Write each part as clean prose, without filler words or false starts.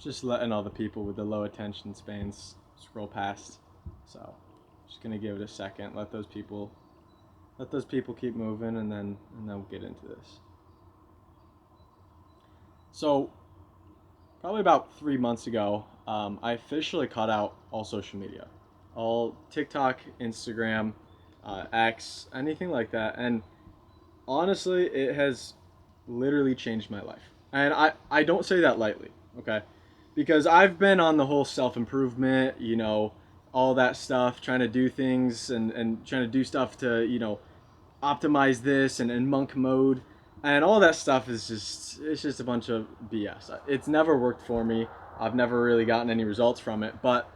just letting all the people with the low attention spans scroll past. So just gonna give it a second. Let those people keep moving, and then we'll get into this. So probably about 3 months ago, I officially cut out all social media, all TikTok, Instagram, X, anything like that. And honestly, it has literally changed my life. And I don't say that lightly, okay? Because I've been on the whole self-improvement, all that stuff, trying to do things and trying to do stuff to, optimize this and in monk mode. And all that stuff it's just a bunch of BS. It's never worked for me. I've never really gotten any results from it, but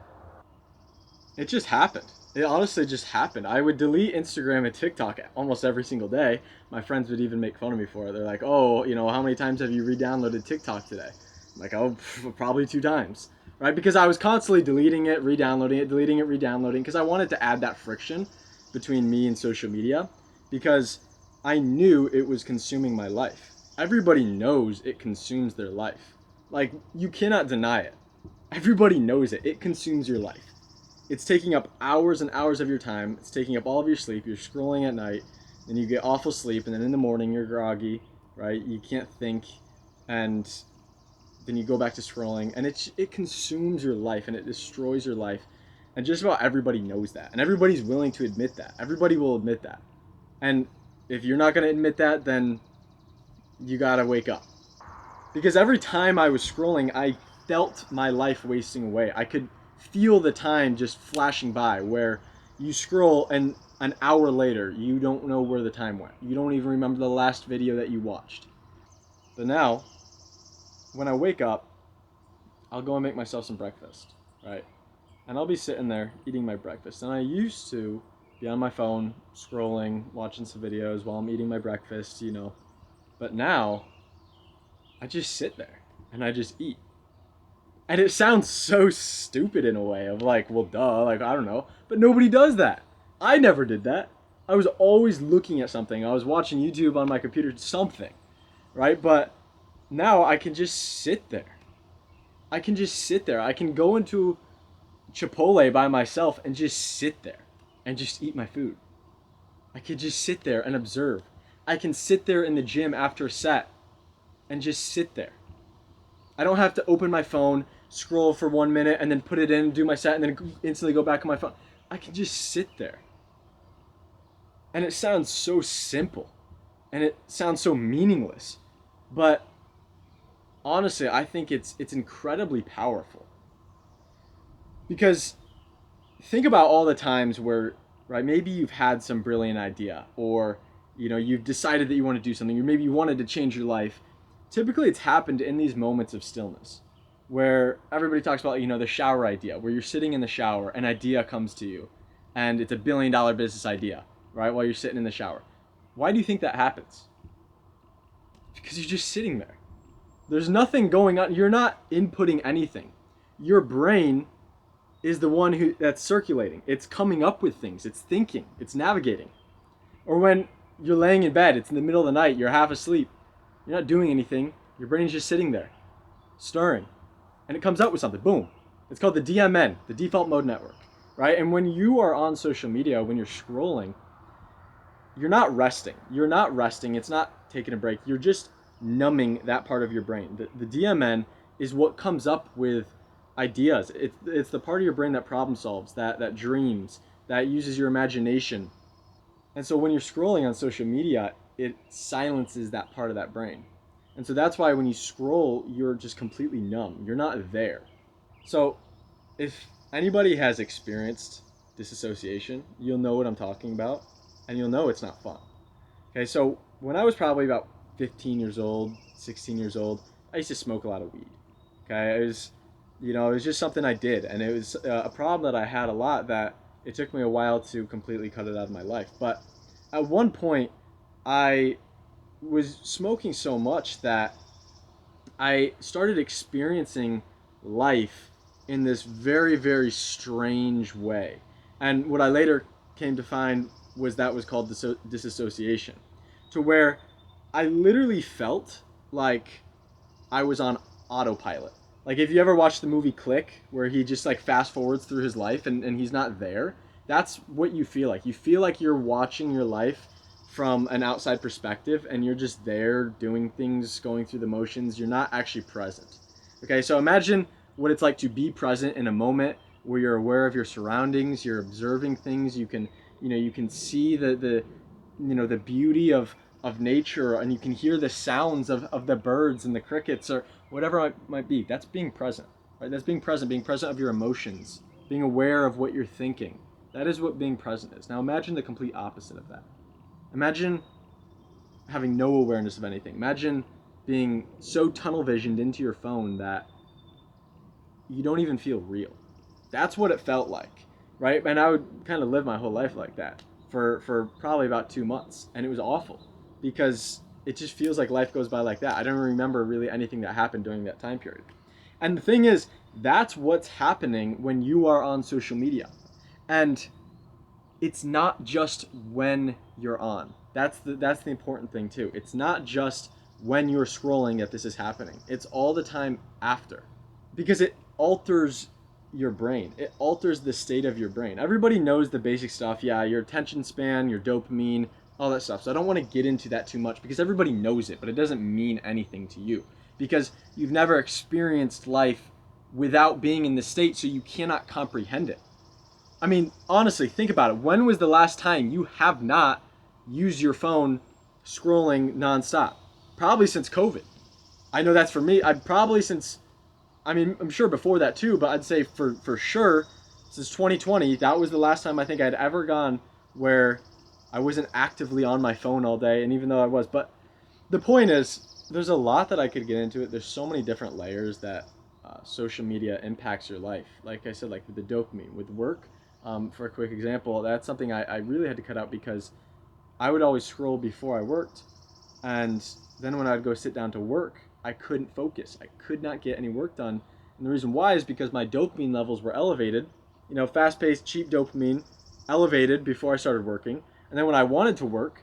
it just happened. It honestly just happened. I would delete Instagram and TikTok almost every single day. My friends would even make fun of me for it. They're like, "Oh, how many times have you re-downloaded TikTok today?" I'm like, "Oh, probably 2 times." Right? Because I was constantly deleting it, re-downloading it, deleting it, re-downloading, because I wanted to add that friction between me and social media, because I knew it was consuming my life. Everybody knows it consumes their life. Like, you cannot deny it. Everybody knows it. It consumes your life. It's taking up hours and hours of your time. It's taking up all of your sleep. You're scrolling at night, then you get awful sleep, and then in the morning you're groggy, right? You can't think, and then you go back to scrolling, and it consumes your life, and it destroys your life. And just about everybody knows that, and everybody's willing to admit that. Everybody will admit that. And if you're not going to admit that, then you got to wake up. Because every time I was scrolling, I felt my life wasting away. I could feel the time just flashing by, where you scroll and an hour later you don't know where the time went. You don't even remember the last video that you watched. But now, when I wake up, I'll go and make myself some breakfast, right? And I'll be sitting there eating my breakfast. And I used to be on my phone scrolling, watching some videos while I'm eating my breakfast, But now I just sit there and I just eat. And it sounds so stupid in a way of like, well, duh, like, I don't know. But nobody does that. I never did that. I was always looking at something. I was watching YouTube on my computer, something, right? But now I can just sit there. I can just sit there. I can go into Chipotle by myself and just sit there and just eat my food. I could just sit there and observe. I can sit there in the gym after a set and just sit there. I don't have to open my phone, scroll for 1 minute, and then put it in, do my set, and then instantly go back on my phone. I can just sit there. And it sounds so simple. And it sounds so meaningless. But honestly, I think it's incredibly powerful. Because think about all the times where, right, maybe you've had some brilliant idea, or you've decided that you want to do something, or maybe you wanted to change your life. Typically it's happened in these moments of stillness, where everybody talks about, the shower idea, where you're sitting in the shower, an idea comes to you, and it's $1 billion business idea, right, while you're sitting in the shower. Why do you think that happens? Because you're just sitting there. There's nothing going on. You're not inputting anything. Your brain is the one that's circulating. It's coming up with things. It's thinking. It's navigating. Or when you're laying in bed, it's in the middle of the night, you're half asleep. You're not doing anything. Your brain's just sitting there, stirring. And it comes out with something. Boom. It's called the DMN, the default mode network, right? And when you are on social media, when you're scrolling, you're not resting. You're not resting. It's not taking a break. You're just numbing that part of your brain. The DMN is what comes up with ideas. It's the part of your brain that problem solves, that dreams, that uses your imagination. And so when you're scrolling on social media, it silences that part of that brain. And so that's why when you scroll, you're just completely numb. You're not there. So if anybody has experienced disassociation, you'll know what I'm talking about, and you'll know it's not fun. Okay, so when I was probably about 15 years old, 16 years old, I used to smoke a lot of weed. Okay, it was just something I did, and it was a problem that I had a lot, that it took me a while to completely cut it out of my life. But at one point, I was smoking so much that I started experiencing life in this very, very strange way. And what I later came to find was that was called disassociation, to where I literally felt like I was on autopilot. Like if you ever watch the movie Click, where he just like fast forwards through his life and he's not there, that's what you feel like. You feel like you're watching your life from an outside perspective and you're just there doing things, going through the motions. You're not actually present. Okay, so imagine what it's like to be present in a moment where you're aware of your surroundings, you're observing things, you can see the beauty of nature, and you can hear the sounds of the birds and the crickets or whatever it might be. That's being present, right? That's being present of your emotions, being aware of what you're thinking. That is what being present is. Now imagine the complete opposite of that. Imagine having no awareness of anything. Imagine being so tunnel visioned into your phone that you don't even feel real. That's what it felt like, right? And I would kind of live my whole life like that for probably about 2 months, and it was awful because it just feels like life goes by like that. I don't remember really anything that happened during that time period. And the thing is, that's what's happening when you are on social media. And it's not just when you're on. That's the important thing too. It's not just when you're scrolling that this is happening. It's all the time after. Because it alters your brain. It alters the state of your brain. Everybody knows the basic stuff. Yeah, your attention span, your dopamine, all that stuff. So I don't want to get into that too much because everybody knows it, but it doesn't mean anything to you because you've never experienced life without being in the state, so you cannot comprehend it. I mean, honestly, think about it. When was the last time you have not used your phone scrolling nonstop? Probably since COVID. I know that's for me. I'm sure before that too, but I'd say for sure, since 2020, that was the last time I think I'd ever gone where I wasn't actively on my phone all day, and even though I was. But the point is, there's a lot that I could get into it. There's so many different layers that social media impacts your life. Like I said, like with the dopamine, with work, for a quick example, that's something I really had to cut out because I would always scroll before I worked, and then when I'd go sit down to work, I couldn't focus. I could not get any work done. And the reason why is because my dopamine levels were elevated. Fast-paced, cheap dopamine, elevated before I started working. And then when I wanted to work,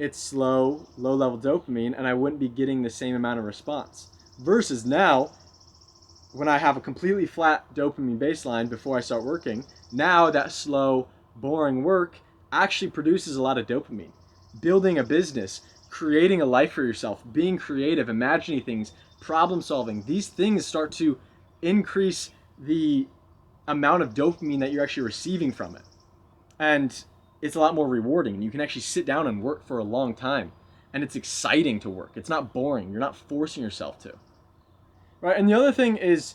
it's slow, low-level dopamine, and I wouldn't be getting the same amount of response. Versus now, when I have a completely flat dopamine baseline before I start working, now that slow, boring work actually produces a lot of dopamine. Building a business, creating a life for yourself, being creative, imagining things, problem solving, these things start to increase the amount of dopamine that you're actually receiving from it. And it's a lot more rewarding. You can actually sit down and work for a long time. And it's exciting to work. It's not boring. You're not forcing yourself to. Right? And the other thing is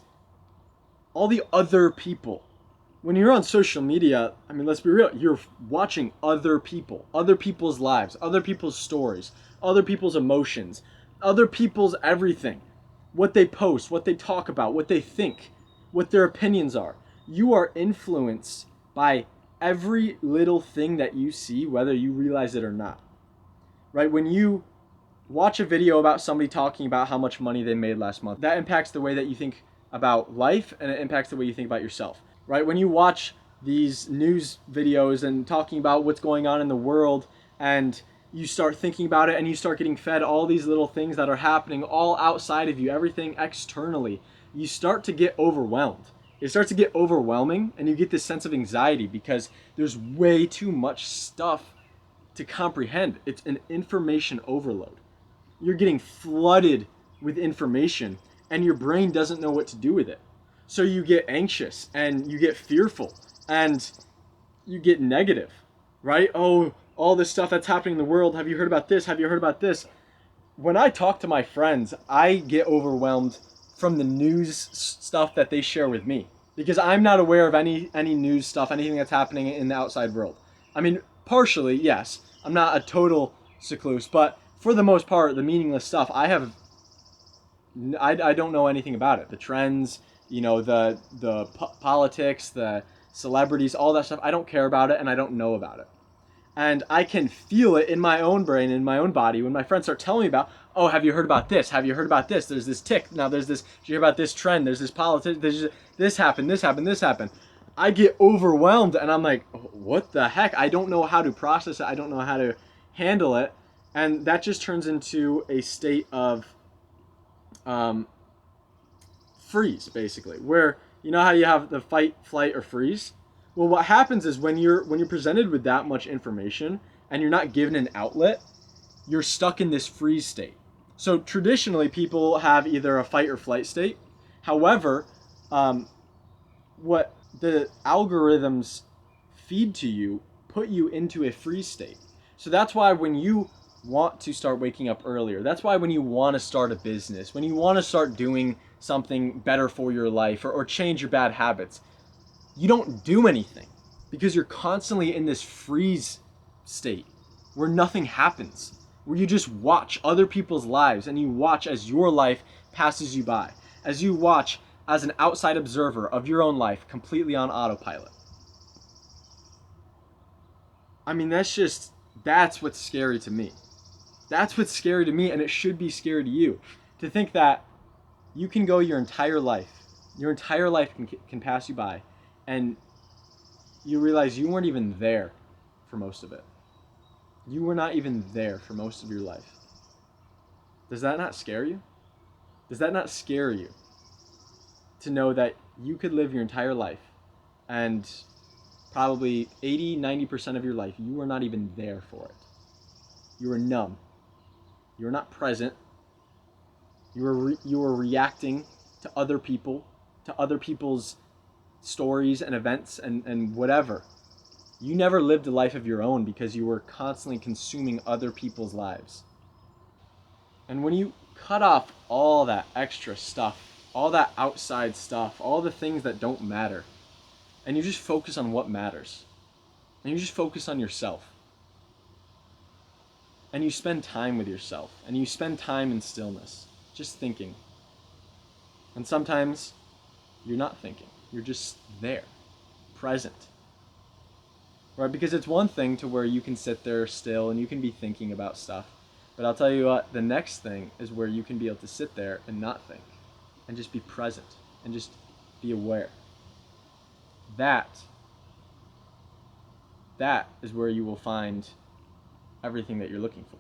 all the other people. When you're on social media, I mean, let's be real, you're watching other people, other people's lives, other people's stories, other people's emotions, other people's everything. What they post, what they talk about, what they think, what their opinions are. You are influenced by every little thing that you see, whether you realize it or not. Right? When you watch a video about somebody talking about how much money they made last month, that impacts the way that you think about life, and it impacts the way you think about yourself. Right? When you watch these news videos and talking about what's going on in the world, and you start thinking about it and you start getting fed all these little things that are happening all outside of you, everything externally, you start to get overwhelmed. It starts to get overwhelming, and you get this sense of anxiety because there's way too much stuff to comprehend. It's an information overload. You're getting flooded with information, and your brain doesn't know what to do with it. So you get anxious, and you get fearful, and you get negative, right? Oh, all this stuff that's happening in the world. Have you heard about this? Have you heard about this? When I talk to my friends, I get overwhelmed from the news stuff that they share with me because I'm not aware of any news stuff, anything that's happening in the outside world. I mean, partially, yes. I'm not a total secluse, but for the most part, the meaningless stuff, I don't know anything about it. The trends, the politics, the celebrities, all that stuff, I don't care about it and I don't know about it. And I can feel it in my own brain, in my own body, when my friends start telling me about, oh, have you heard about this? Have you heard about this? There's this tick. Now there's this, did you hear about this trend? There's this politics. There's this happened, this happened, this happened. I get overwhelmed and I'm like, what the heck? I don't know how to process it. I don't know how to handle it. And that just turns into a state of freeze, basically, where you know how you have the fight, flight, or freeze. Well, what happens is when you're presented with that much information and you're not given an outlet, you're stuck in this freeze state. So traditionally, people have either a fight or flight state. However, what the algorithms feed to you put you into a freeze state. So that's why when you want to start waking up earlier, that's why when you want to start a business, when you want to start doing something better for your life, or change your bad habits, you don't do anything because you're constantly in this freeze state where nothing happens, where you just watch other people's lives and you watch as your life passes you by, as you watch as an outside observer of your own life completely on autopilot. I mean, that's what's scary to me. That's what's scary to me, and it should be scary to you. To think that you can go your entire life can pass you by, and you realize you weren't even there for most of it. You were not even there for most of your life. Does that not scare you? Does that not scare you to know that you could live your entire life and probably 80-90% of your life you were not even there for it? You were numb. You were not present. You were reacting to other people, to other people's stories and events and whatever. You never lived a life of your own because you were constantly consuming other people's lives. And when you cut off all that extra stuff, all that outside stuff, all the things that don't matter, and you just focus on what matters, and you just focus on yourself, and you spend time with yourself, and you spend time in stillness, just thinking. And sometimes you're not thinking, you're just there, present. Right? Because it's one thing to where you can sit there still and you can be thinking about stuff. But I'll tell you what, the next thing is where you can be able to sit there and not think and just be present and just be aware. That is where you will find everything that you're looking for,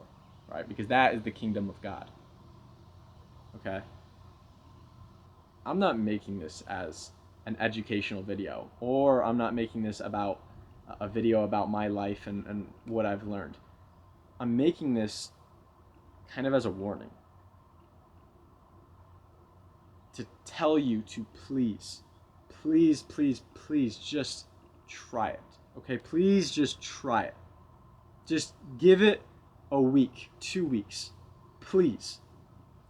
right? Because that is the kingdom of God. Okay? I'm not making this as an educational video, or I'm not making this about a video about my life and what I've learned. I'm making this kind of as a warning to tell you to please just try it. Okay, please just try it. Just give it a week, 2 weeks, please.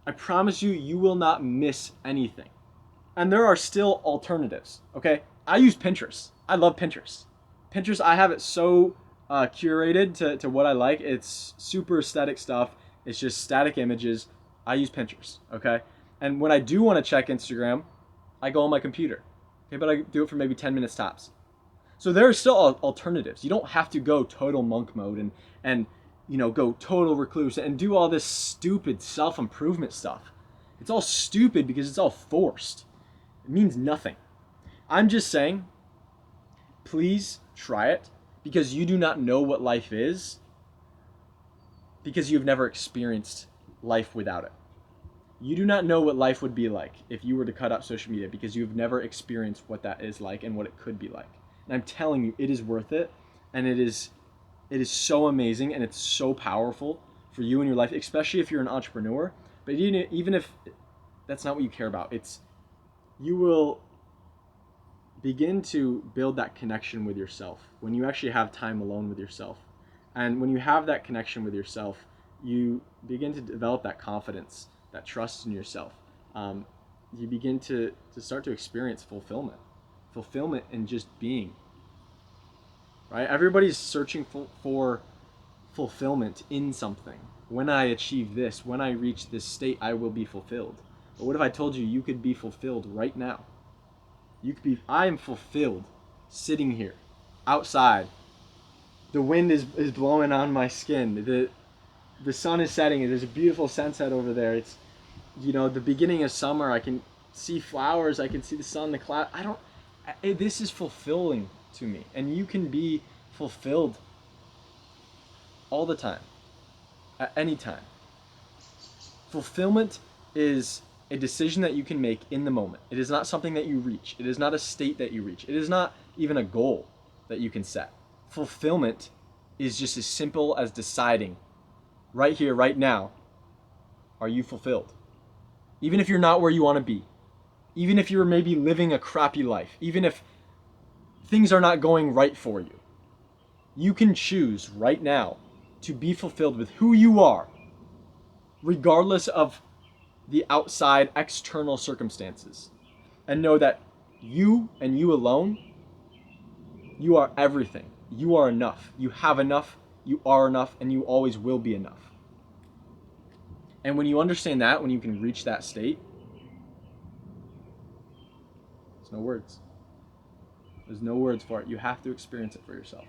I promise you, you will not miss anything. And there are still alternatives, okay? I use Pinterest. I love Pinterest. Pinterest, I have it so curated to what I like. It's super aesthetic stuff. It's just static images. I use Pinterest, okay? And when I do want to check Instagram, I go on my computer, okay? But I do it for maybe 10 minutes tops. So there are still alternatives. You don't have to go total monk mode and go total recluse and do all this stupid self-improvement stuff. It's all stupid because it's all forced. It means nothing. I'm just saying, please try it, because you do not know what life is, because you've never experienced life without it. You do not know what life would be like if you were to cut out social media, because you've never experienced what that is like and what it could be like. And I'm telling you, it is worth it, and it is so amazing, and it's so powerful for you in your life, especially if you're an entrepreneur. But even if that's not what you care about, you will begin to build that connection with yourself when you actually have time alone with yourself. And when you have that connection with yourself, you begin to develop that confidence, that trust in yourself. You begin to start to experience fulfillment in just being. Right? Everybody's searching for fulfillment in something. When I achieve this, when I reach this state, I will be fulfilled. But what if I told you you could be fulfilled right now? I am fulfilled sitting here, outside. The wind is blowing on my skin. The sun is setting, and there's a beautiful sunset over there. It's, the beginning of summer. I can see flowers. I can see the sun, the cloud. This is fulfilling to me. And you can be fulfilled all the time, at any time. Fulfillment is a decision that you can make in the moment. It is not something that you reach. It is not a state that you reach. It is not even a goal that you can set. Fulfillment is just as simple as deciding right here, right now, are you fulfilled? Even if you're not where you want to be, even if you're maybe living a crappy life, even if things are not going right for you, you can choose right now to be fulfilled with who you are, regardless of the outside external circumstances, and know that you and you alone, you are everything. You are enough. You have enough, you are enough, and you always will be enough. And when you understand that, when you can reach that state, there's no words. There's no words for it. You have to experience it for yourself.